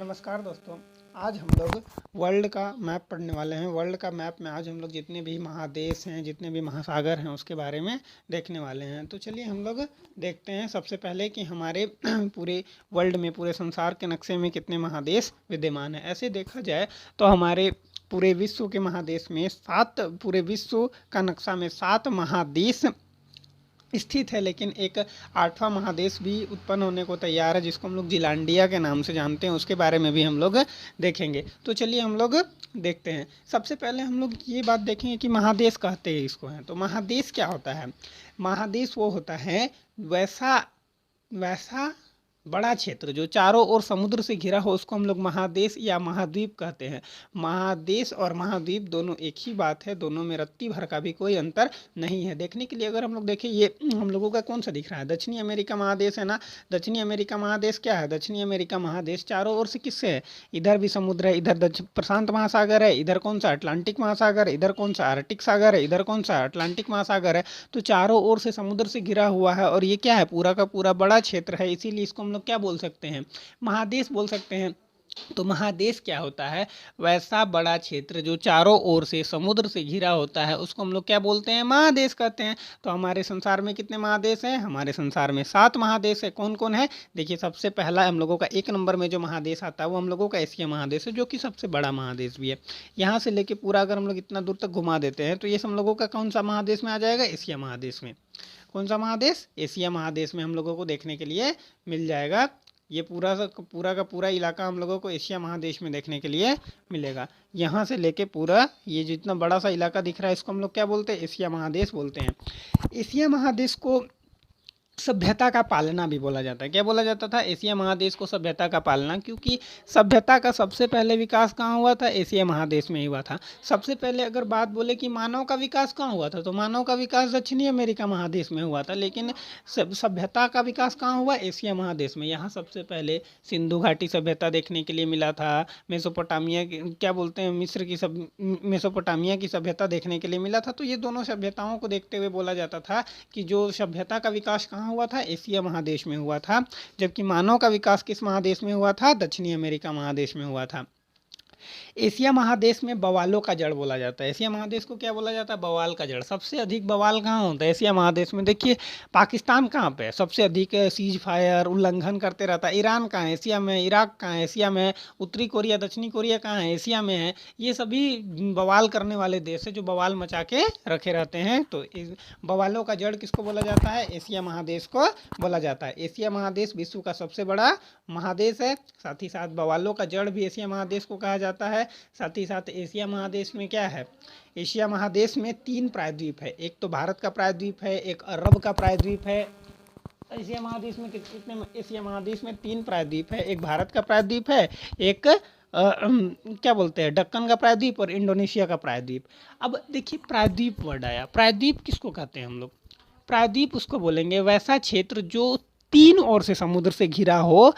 नमस्कार दोस्तों। आज हम लोग वर्ल्ड का मैप पढ़ने वाले हैं। वर्ल्ड का मैप में आज हम लोग जितने भी महादेश हैं, जितने भी महासागर हैं, उसके बारे में देखने वाले हैं। तो चलिए हम लोग देखते हैं सबसे पहले कि हमारे पूरे वर्ल्ड में, पूरे संसार के नक्शे में कितने महादेश विद्यमान हैं। ऐसे देखा जाए तो हमारे पूरे विश्व के महादेश में पूरे विश्व का नक्शा में 7 महादेश स्थित है, लेकिन एक 8वां महादेश भी उत्पन्न होने को तैयार है, जिसको हम लोग जिलांडिया के नाम से जानते हैं। उसके बारे में भी हम लोग देखेंगे। तो चलिए हम लोग देखते हैं। सबसे पहले हम लोग ये बात देखेंगे कि महादेश कहते हैं इसको हैं। तो महादेश क्या होता है? महादेश वो होता है वैसा वैसा बड़ा क्षेत्र जो चारों ओर समुद्र से घिरा हो, उसको हम लोग महादेश या महाद्वीप कहते हैं। महादेश और महाद्वीप दोनों एक ही बात है, दोनों में रत्ती भर का भी कोई अंतर नहीं है। देखने के लिए अगर हम लोग देखें, ये हम लोगों का कौन सा दिख रहा है? दक्षिणी अमेरिका महादेश है ना। दक्षिणी अमेरिका महादेश क्या है? दक्षिणी अमेरिका महादेश चारों ओर से किससे है? इधर भी समुद्र है, इधर प्रशांत महासागर है, इधर कौन सा? अटलांटिक महासागर है, इधर कौन सा? आर्कटिक सागर है, इधर कौन सा? अटलांटिक महासागर है। तो चारों ओर से समुद्र से घिरा हुआ है, और ये क्या है? पूरा का पूरा बड़ा क्षेत्र है, इसीलिए इसको हम लोग क्या बोल सकते हैं? महादेश बोल सकते हैं। तो महादेश क्या होता है? वैसा बड़ा क्षेत्र जो चारों ओर से समुद्र से घिरा होता है, उसको हम लोग क्या बोलते हैं? महादेश कहते हैं। तो हमारे संसार में कितने महादेश हैं? हमारे संसार में 7 महादेश है। कौन कौन है? देखिए, सबसे पहला हम लोगों का 1 नंबर में जो महादेश आता है वो हम लोगों का एशिया महादेश है, जो कि सबसे बड़ा महादेश भी है। यहाँ से लेके पूरा अगर हम लोग इतना दूर तक घुमा देते हैं तो ये हम लोगों का कौन सा महादेश में आ जाएगा? एशिया महादेश में। कौन सा महादेश? एशिया महादेश में हम लोगों को देखने के लिए मिल जाएगा। ये पूरा का पूरा इलाका हम लोगों को एशिया महादेश में देखने के लिए मिलेगा। यहाँ से लेके पूरा ये जितना बड़ा सा इलाका दिख रहा है, इसको हम लोग क्या बोलते हैं? एशिया महादेश बोलते हैं। एशिया महादेश को सभ्यता का पालना भी बोला जाता है। क्या बोला जाता था? एशिया महादेश को सभ्यता का पालना, क्योंकि सभ्यता का सबसे पहले विकास कहाँ हुआ था? एशिया महादेश में ही हुआ था। सबसे पहले अगर बात बोले कि मानव का विकास कहाँ हुआ था, तो मानव का विकास दक्षिणी अमेरिका महादेश में हुआ था, लेकिन सभ्यता का विकास कहाँ हुआ? एशिया महादेश में। यहाँ सबसे पहले सिंधु घाटी सभ्यता देखने के लिए मिला था। मेसोपोटामिया क्या बोलते हैं, मेसोपोटामिया की सभ्यता देखने के लिए मिला था। तो ये दोनों सभ्यताओं को देखते हुए बोला जाता था कि जो सभ्यता का विकास कहाँ हुआ था? एशिया महादेश में हुआ था। जबकि मानव का विकास किस महादेश में हुआ था? दक्षिणी अमेरिका महादेश में हुआ था। एशिया महादेश में बवालों का जड़ बोला जाता है। एशिया महादेश को क्या बोला जाता है? बवाल का जड़। सबसे अधिक बवाल कहाँ होता है एशिया महादेश में? देखिए, पाकिस्तान कहाँ पे है? सबसे अधिक सीज फायर उल्लंघन करते रहता है। ईरान कहाँ है? एशिया में। इराक कहाँ है? एशिया में। उत्तरी कोरिया, दक्षिणी कोरिया कहाँ है? एशिया में है। ये सभी बवाल करने वाले देश है, जो बवाल मचा के रखे रहते हैं। तो बवालों का जड़ किसको बोला जाता है? एशिया महादेश को बोला जाता है। एशिया महादेश विश्व का सबसे बड़ा महादेश है। साथ ही साथ बवालों का जड़ भी एशिया महादेश को कहा जाता है। साथ ही साथ एशिया महादेश में क्या है? एशिया महादेश में 3 प्रायद्वीप है। एक तो भारत का प्रायद्वीप है, एक अरब का प्रायद्वीप है। एशिया महादेश में कितने? एशिया महादेश में 3 प्रायद्वीप है। एक भारत का प्रायद्वीप है, एक क्या बोलते हैं, दक्कन का प्रायद्वीप, और इंडोनेशिया का प्रायद्वीप। अब देखिए, प्रायद्वीप वर्ड आया। प्रायद्वीप किसको कहते हैं हम लोग? प्रायद्वीप उसको बोलेंगे वैसा क्षेत्र जो 3 ओर से समुद्र से घिरा हो,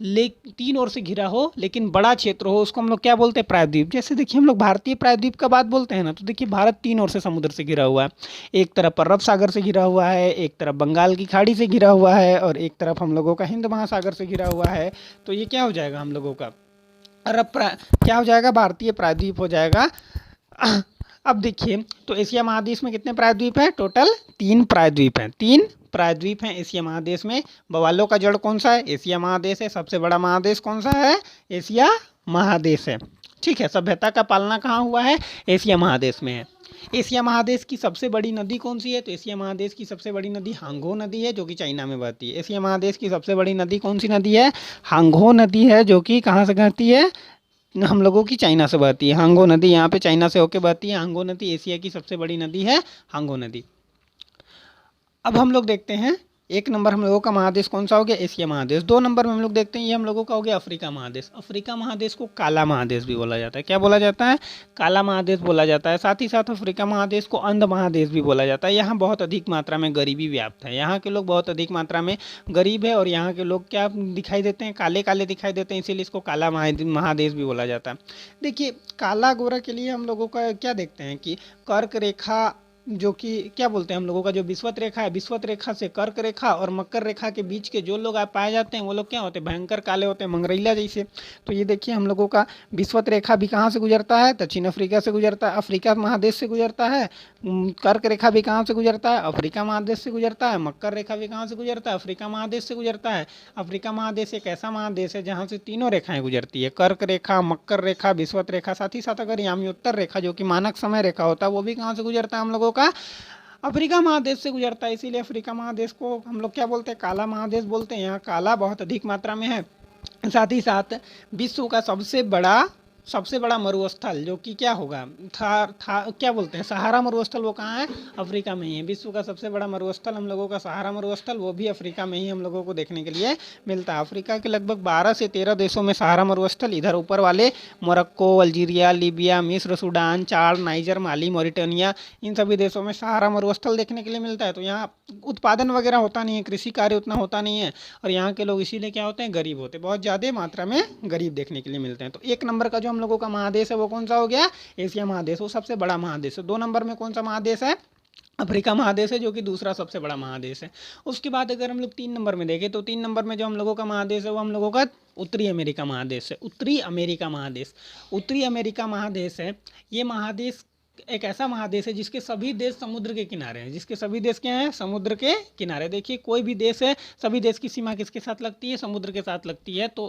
3 ओर से घिरा हो लेकिन बड़ा क्षेत्र हो, उसको हम लोग क्या बोलते हैं? प्रायद्वीप। जैसे देखिए, हम लोग भारतीय प्रायद्वीप का बात बोलते हैं ना, तो देखिए भारत 3 ओर से समुद्र से घिरा हुआ है। एक तरफ अरब सागर से घिरा हुआ है, एक तरफ बंगाल की खाड़ी से घिरा हुआ है, और एक तरफ हम लोगों का हिंद महासागर से घिरा हुआ है। तो ये क्या हो जाएगा? हम लोगों का क्या हो जाएगा? भारतीय प्रायद्वीप हो जाएगा। अब देखिए, तो एशिया महादेश में कितने प्रायद्वीप हैं? टोटल 3 प्रायद्वीप हैं। 3 प्रायद्वीप हैं एशिया महादेश में। बवालों का जड़ कौन सा है? एशिया महादेश है। सबसे बड़ा महादेश कौन सा है? एशिया महादेश है। ठीक है। सभ्यता का पालना कहाँ हुआ है? एशिया महादेश में है। एशिया महादेश की सबसे बड़ी नदी कौन सी है? तो एशिया महादेश की सबसे बड़ी नदी हांगो नदी है, जो कि चाइना में बहती है। एशिया महादेश की सबसे बड़ी नदी कौन सी नदी है? हांगो नदी है, जो कि कहाँ से बहती है? हम लोगों की चाइना से बहती है। हांगो नदी यहाँ पे चाइना से होके बहती है। हांगो नदी एशिया की सबसे बड़ी नदी है, हांगो नदी। अब हम लोग देखते हैं, 1 नंबर हम लोगों का महादेश कौन सा हो गया? एशिया महादेश। 2 नंबर में हम लोग देखते हैं, ये हम लोगों का हो गया अफ्रीका महादेश। अफ्रीका महादेश को काला महादेश भी बोला जाता है। क्या बोला जाता है? काला महादेश बोला जाता है। साथ ही साथ अफ्रीका महादेश को अंध महादेश भी बोला जाता है। यहाँ बहुत अधिक मात्रा में गरीबी व्याप्त है। यहाँ के लोग बहुत अधिक मात्रा में गरीब है, और यहाँ के लोग क्या दिखाई देते हैं? काले काले दिखाई देते हैं, इसीलिए इसको काला महादेश भी बोला जाता है। देखिए, काला गोरा के लिए हम लोगों का क्या देखते हैं कि कर्क रेखा जो कि क्या बोलते हैं हम लोगों का जो विषुवत रेखा है, विषुवत रेखा से कर्क रेखा और मकर रेखा के बीच के जो लोग आप पाए जाते हैं वो लोग क्या होते हैं, भयंकर काले होते हैं, मंगरैला जैसे। तो ये देखिए हम लोगों का विषुवत रेखा भी कहाँ से गुजरता है, दक्षिण अफ्रीका से गुजरता है, अफ्रीका महादेश से गुजरता है। कर्क रेखा भी कहाँ से गुजरता है, अफ्रीका महादेश से गुजरता है। मकर रेखा भी कहाँ से गुजरता है, अफ्रीका महादेश से गुजरता है। अफ्रीका महादेश एक ऐसा महादेश है जहाँ से तीनों रेखाएं गुजरती है, कर्क रेखा, मकर रेखा, विषुवत रेखा। साथ ही साथ अगर यामी उत्तर रेखा जो कि मानक समय रेखा होता है वो भी कहाँ से गुजरता है हम लोगों का, अफ्रीका महादेश से गुजरता है। इसीलिए अफ्रीका महादेश को हम लोग क्या बोलते हैं, काला महादेश बोलते हैं। यहाँ काला बहुत अधिक मात्रा में है। साथ ही साथ विश्व का सबसे बड़ा मरुस्थल जो कि क्या होगा, था क्या बोलते हैं, सहारा मरुस्थल, वो कहाँ है, अफ्रीका में ही है। विश्व का सबसे बड़ा मरुस्थल हम लोगों का सहारा मरुस्थल, वो भी अफ्रीका में ही हम लोगों को देखने के लिए मिलता है। अफ्रीका के लगभग 12 से 13 देशों में सहारा मरुस्थल, इधर ऊपर वाले मोरक्को, अल्जीरिया, लीबिया, मिस्र, सूडान, चाड, नाइजर, माली, मॉरिटानिया, इन सभी देशों में सहारा मरुस्थल देखने के लिए मिलता है। तो यहाँ उत्पादन वगैरह होता नहीं है, कृषि कार्य उतना होता नहीं है, और यहाँ के लोग इसीलिए क्या होते हैं, गरीब होते हैं, बहुत ज़्यादा मात्रा में गरीब देखने के लिए मिलते हैं। तो एक नंबर का जो हम लोगों का महादेश है वो कौन सा हो गया, एशिया महादेश, वो सबसे बड़ा महादेश है। 2 नंबर में कौन सा महादेश है, अफ्रीका महादेश है, जो कि दूसरा सबसे बड़ा महादेश है। उसके बाद अगर हम लोग 3 नंबर में देखें तो 3 नंबर में जो हम लोगों का महादेश है वो हम लोगों का उत्तरी अमेरिका महादेश है। उत्तरी अमेरिका महादेश है। ये महादेश एक ऐसा महादेश है जिसके सभी देश समुद्र के किनारे हैं। जिसके सभी देश क्या हैं, समुद्र के किनारे। देखिए कोई भी देश है, सभी देश की सीमा किसके साथ लगती है, समुद्र के साथ लगती है। तो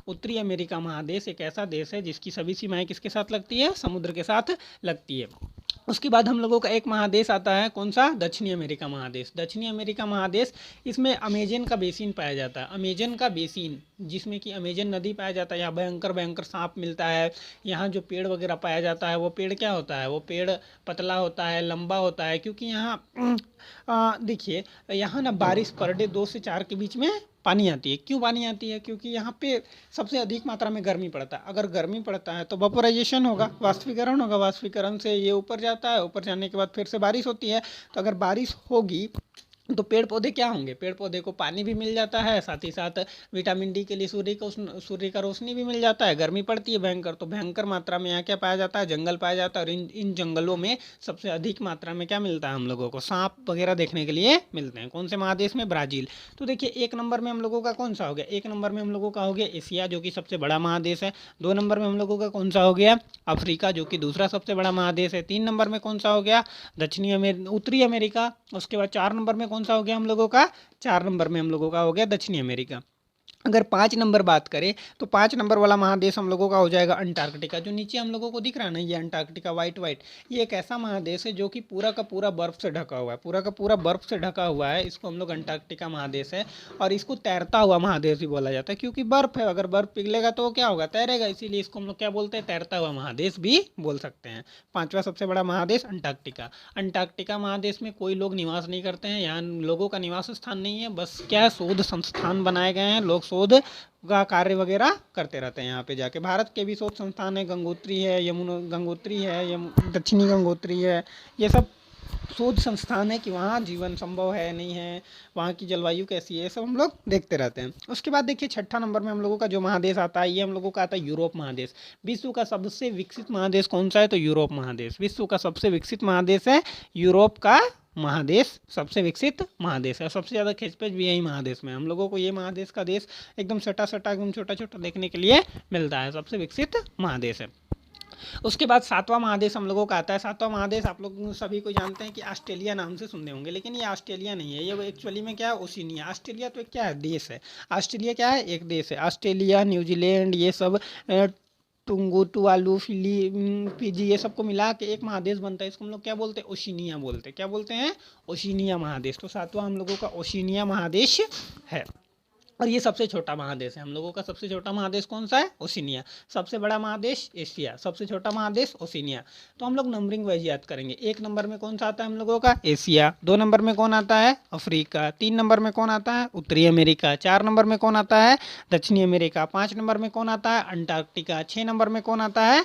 उत्तरी अमेरिका महादेश एक ऐसा देश है जिसकी सभी सीमाएं किसके साथ लगती है, समुद्र के साथ लगती है। उसके बाद हम लोगों का एक महादेश आता है, कौन सा, दक्षिणी अमेरिका महादेश। दक्षिणी अमेरिका महादेश, इसमें अमेजन का बेसिन पाया जाता है। अमेजन का बेसिन, जिसमें कि अमेजन नदी पाया जाता है। यहाँ भयंकर भयंकर सांप मिलता है। यहाँ जो पेड़ वगैरह पाया जाता है वो पेड़ क्या होता है, वो पेड़ पतला होता है, लंबा होता है। क्योंकि यहाँ देखिए यहाँ ना बारिश पर डे 2 से 4 के बीच में पानी आती है। क्यों पानी आती है, क्योंकि यहाँ पे सबसे अधिक मात्रा में गर्मी पड़ता है। अगर गर्मी पड़ता है तो वेपोराइजेशन होगा, वाष्पीकरण होगा, वाष्पीकरण से ये ऊपर जाता है, ऊपर जाने के बाद फिर से बारिश होती है। तो अगर बारिश होगी तो पेड़ पौधे क्या होंगे, पेड़ पौधे को पानी भी मिल जाता है, साथ ही साथ विटामिन डी के लिए सूर्य का रोशनी भी मिल जाता है। गर्मी पड़ती है भयंकर, तो भयंकर मात्रा में यहाँ क्या पाया जाता है, जंगल पाया जाता है। और इन जंगलों में सबसे अधिक मात्रा में क्या मिलता है हम लोगों को, सांप वगैरह देखने के लिए मिलते हैं। कौन से महादेश में, ब्राज़ील। तो देखिए 1 नंबर में हम लोगों का कौन सा हो गया, 1 नंबर में हम लोगों का हो गया एशिया, जो कि सबसे बड़ा महादेश है। 2 नंबर में हम लोगों का कौन सा हो गया, अफ्रीका, जो कि दूसरा सबसे बड़ा महादेश है। 3 नंबर में कौन सा हो गया, उत्तरी अमेरिका। उसके बाद 4 नंबर में कौन सा हो गया हम लोगों का, 4 नंबर में हम लोगों का हो गया दक्षिणी अमेरिका। अगर 5 नंबर बात करें तो 5 नंबर वाला महादेश हम लोगों का हो जाएगा अंटार्कटिका। जो नीचे हम लोगों को दिख रहा है ना, ये अंटार्कटिका वाइट वाइट, ये एक ऐसा महादेश है जो कि पूरा का पूरा बर्फ से ढका हुआ है, पूरा का पूरा बर्फ से ढका हुआ है। इसको हम लोग अंटार्कटिका महादेश है, और इसको तैरता हुआ महादेश भी बोला जाता है, क्योंकि बर्फ है, अगर बर्फ पिघलेगा तो क्या होगा, तैरेगा। इसीलिए इसको हम लोग क्या बोलते हैं, तैरता हुआ महादेश भी बोल सकते हैं। 5वां सबसे बड़ा महादेश अंटार्कटिका। अंटार्कटिका महादेश में कोई लोग निवास नहीं करते हैं, यहाँ लोगों का निवास स्थान नहीं है, बस क्या है, शोध संस्थान बनाए गए हैं, लोग शोध का कार्य वगैरह करते रहते हैं यहाँ पे जाके। भारत के भी शोध संस्थान है, गंगोत्री है, गंगोत्री है, दक्षिणी गंगोत्री है, ये सब शोध संस्थान है कि वहाँ जीवन संभव है नहीं है, वहाँ की जलवायु कैसी है, सब हम लोग देखते रहते हैं। उसके बाद देखिए 6ठा नंबर में हम लोगों का जो महादेश आता है, ये हम लोगों का आता है यूरोप महादेश। विश्व का सबसे विकसित महादेश कौन सा है, तो यूरोप महादेश। विश्व का सबसे विकसित महादेश है यूरोप का महादेश, सबसे विकसित महादेश है। सबसे ज़्यादा खिंचपेच भी यही महादेश में, हम लोगों को ये महादेश का देश एकदम सटा सटा एकदम छोटा छोटा देखने के लिए मिलता है, सबसे विकसित महादेश है। उसके बाद 7वां महादेश हम लोगों का आता है। 7वां महादेश आप लोग सभी को जानते हैं कि ऑस्ट्रेलिया नाम से सुनते होंगे, लेकिन ये ऑस्ट्रेलिया नहीं है, ये एक्चुअली में क्या है, ओशिनिया। ऑस्ट्रेलिया तो एक क्या है, देश है। ऑस्ट्रेलिया क्या है, एक देश है। ऑस्ट्रेलिया, न्यूजीलैंड, ये सब टुंगुटुवालू, फिजी, ये सबको मिला के एक महादेश बनता है। इसको हम लोग क्या बोलते हैं, ओशिनिया बोलते हैं। क्या बोलते हैं, ओशिनिया महादेश। तो 7वां हम लोगों का ओशिनिया महादेश है। और ये सबसे छोटा महादेश है हम लोगों का। सबसे छोटा महादेश कौन सा है, ओशिनिया। सबसे बड़ा महादेश एशिया, सबसे छोटा महादेश ओशिनिया। तो हम लोग नंबरिंग वाइज याद करेंगे। 1 नंबर में कौन सा आता है हम लोगों का, एशिया। 2 नंबर में कौन आता है, अफ्रीका। 3 नंबर में कौन आता है, उत्तरी अमेरिका। 4 नंबर में कौन आता है, दक्षिणी अमेरिका। 5 नंबर में कौन आता है, अंटार्कटिका। 6 नंबर में कौन आता है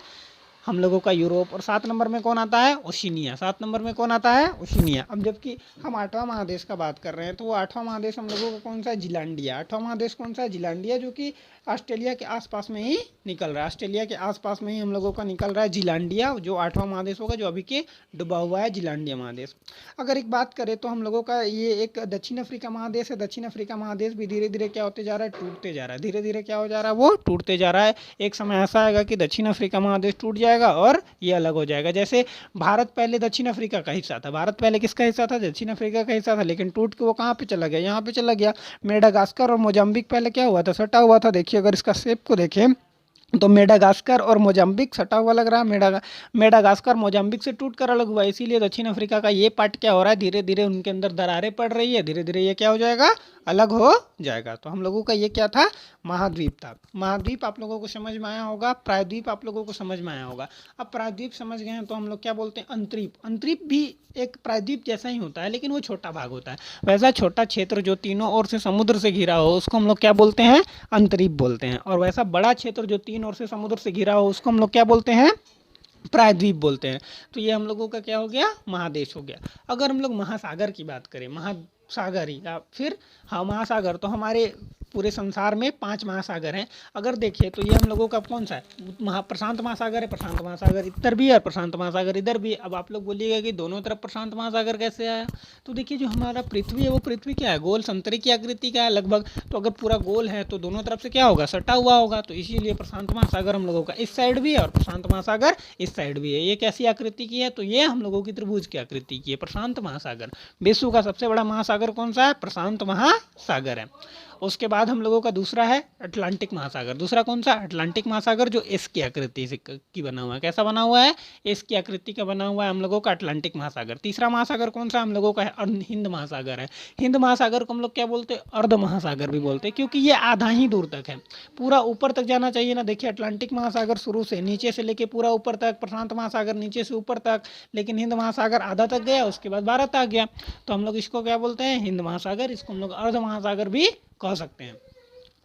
हम लोगों का यूरोप, और 7 नंबर में कौन आता है? ओशिनिया। 7 नंबर में कौन आता है? ओशिनिया। अब जबकि हम 8वां महादेश का बात कर रहे हैं, तो वो 8वां महादेश हम लोगों का कौन सा है? जिलांडिया। 8वां महादेश कौन सा है? जिलांडिया, जो कि ऑस्ट्रेलिया के आसपास में ही निकल रहा है। ऑस्ट्रेलिया के आसपास में ही हम लोगों का निकल रहा है जिलांडिया, जो 8वां महादेश होगा, जो अभी के डूबा हुआ है जिलांडिया महादेश। अगर एक बात करें तो हम लोगों का ये एक दक्षिण अफ्रीका महादेश है। दक्षिण अफ्रीका महादेश भी धीरे धीरे क्या होते जा रहा है? टूटते जा रहा है। धीरे धीरे क्या हो जा रहा है? वो टूटते जा रहा है। एक समय ऐसा आएगा कि दक्षिण अफ्रीका महादेश टूट जाएगा और ये अलग हो जाएगा। जैसे भारत पहले दक्षिण अफ्रीका का हिस्सा था। भारत पहले किसका हिस्सा था? दक्षिण अफ्रीका का हिस्सा था, लेकिन टूट के वो कहाँ पे चला गया? यहाँ पे चला गया। मेडागास्कर और मोजाम्बिक पहले क्या हुआ था? सटा हुआ था। देखिए अगर इसका शेप को देखें तो मेडागास्कर और मोजाम्बिक सटा हुआ लग रहा है। मेडागास्कर मोजाम्बिक से टूट कर अलग हुआ, इसीलिए दक्षिण अफ्रीका का ये पार्ट क्या हो रहा है? धीरे धीरे उनके अंदर दरारें पड़ रही है। धीरे धीरे ये क्या हो जाएगा? अलग हो जाएगा। तो हम लोगों का ये क्या था? महाद्वीप था। महाद्वीप आप लोगों को समझ में आया होगा। प्रायद्वीप आप लोगों को समझ में आया होगा। अब प्रायद्वीप समझ गए हैं तो हम लोग क्या बोलते हैं? अंतरीप। अंतरीप भी एक प्रायद्वीप जैसा ही होता है, लेकिन वो छोटा भाग होता है। वैसा छोटा क्षेत्र जो तीनों ओर से समुद्र से घिरा हो, उसको हम लोग क्या बोलते हैं? अंतरीप बोलते हैं। और वैसा बड़ा क्षेत्र जो 3 ओर से समुद्र से घिरा हो, उसको हम लोग क्या बोलते हैं? प्रायद्वीप बोलते हैं। तो ये हम लोगों का क्या हो गया? महादेश हो गया। अगर हम लोग महासागर की बात करें, महासागर ही या फिर हाँ महासागर, तो हमारे पूरे संसार में 5 महासागर हैं। अगर देखिए तो ये हम लोगों का कौन सा है? प्रशांत महासागर है। प्रशांत महासागर इधर भी है और प्रशांत महासागर इधर भी है। अब आप लोग बोलिएगा कि दोनों तरफ प्रशांत महासागर कैसे आया? तो देखिए जो हमारा पृथ्वी है, वो पृथ्वी क्या है? गोल संतरे की आकृति का है लगभग। तो अगर पूरा गोल है तो दोनों तरफ से क्या होगा? सटा हुआ होगा। तो इसीलिए प्रशांत महासागर हम लोगों का इस साइड भी है और प्रशांत महासागर इस साइड भी है। ये कैसी आकृति की है? तो ये हम लोगों की त्रिभुज की आकृति की है, प्रशांत महासागर। विश्व का सबसे बड़ा महासागर कौन सा है? प्रशांत महासागर है। उसके बाद हम लोगों का दूसरा है अटलांटिक महासागर। दूसरा कौन सा? अटलांटिक महासागर, जो एस की आकृति से की बना हुआ है। कैसा बना हुआ है? एस की आकृति का बना हुआ है हम लोगों का अटलांटिक महासागर। तीसरा महासागर कौन सा हम लोगों का है? हिंद महासागर है। हिंद महासागर को हम लोग क्या बोलते हैं? अर्ध महासागर भी बोलते हैं, क्योंकि ये आधा ही दूर तक है। पूरा ऊपर तक जाना चाहिए ना। देखिए अटलांटिक महासागर शुरू से नीचे से लेके पूरा ऊपर तक, प्रशांत महासागर नीचे से ऊपर तक, लेकिन हिंद महासागर आधा तक गया, उसके बाद भारत आ गया। तो हम लोग इसको क्या बोलते हैं? हिंद महासागर। इसको हम लोग अर्ध महासागर भी कह सकते हैं।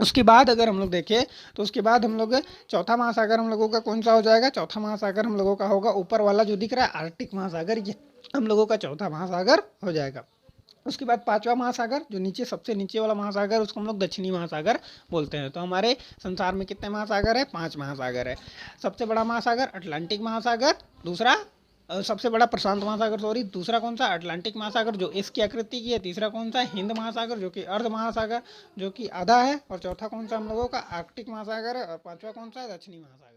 उसके बाद अगर हम लोग देखें तो उसके बाद हम लोग चौथा महासागर हम लोगों का कौन सा हो जाएगा? चौथा महासागर हम लोगों का होगा ऊपर वाला जो दिख रहा है, आर्कटिक महासागर। ये हम लोगों का चौथा महासागर हो जाएगा। उसके बाद 5वां महासागर, जो नीचे सबसे नीचे वाला महासागर, उसको हम लोग दक्षिणी महासागर बोलते हैं। तो हमारे संसार में कितने महासागर है? 5 महासागर है। सबसे बड़ा महासागर अटलांटिक महासागर, दूसरा सबसे बड़ा प्रशांत महासागर, सॉरी, दूसरा कौन सा? अटलांटिक महासागर जो इसकी आकृति की है। तीसरा कौन सा? हिंद महासागर, जो कि अर्ध महासागर, जो कि आधा है। और चौथा कौन सा हम लोगों का? आर्कटिक महासागर है। और 5वां कौन सा है? दक्षिणी महासागर।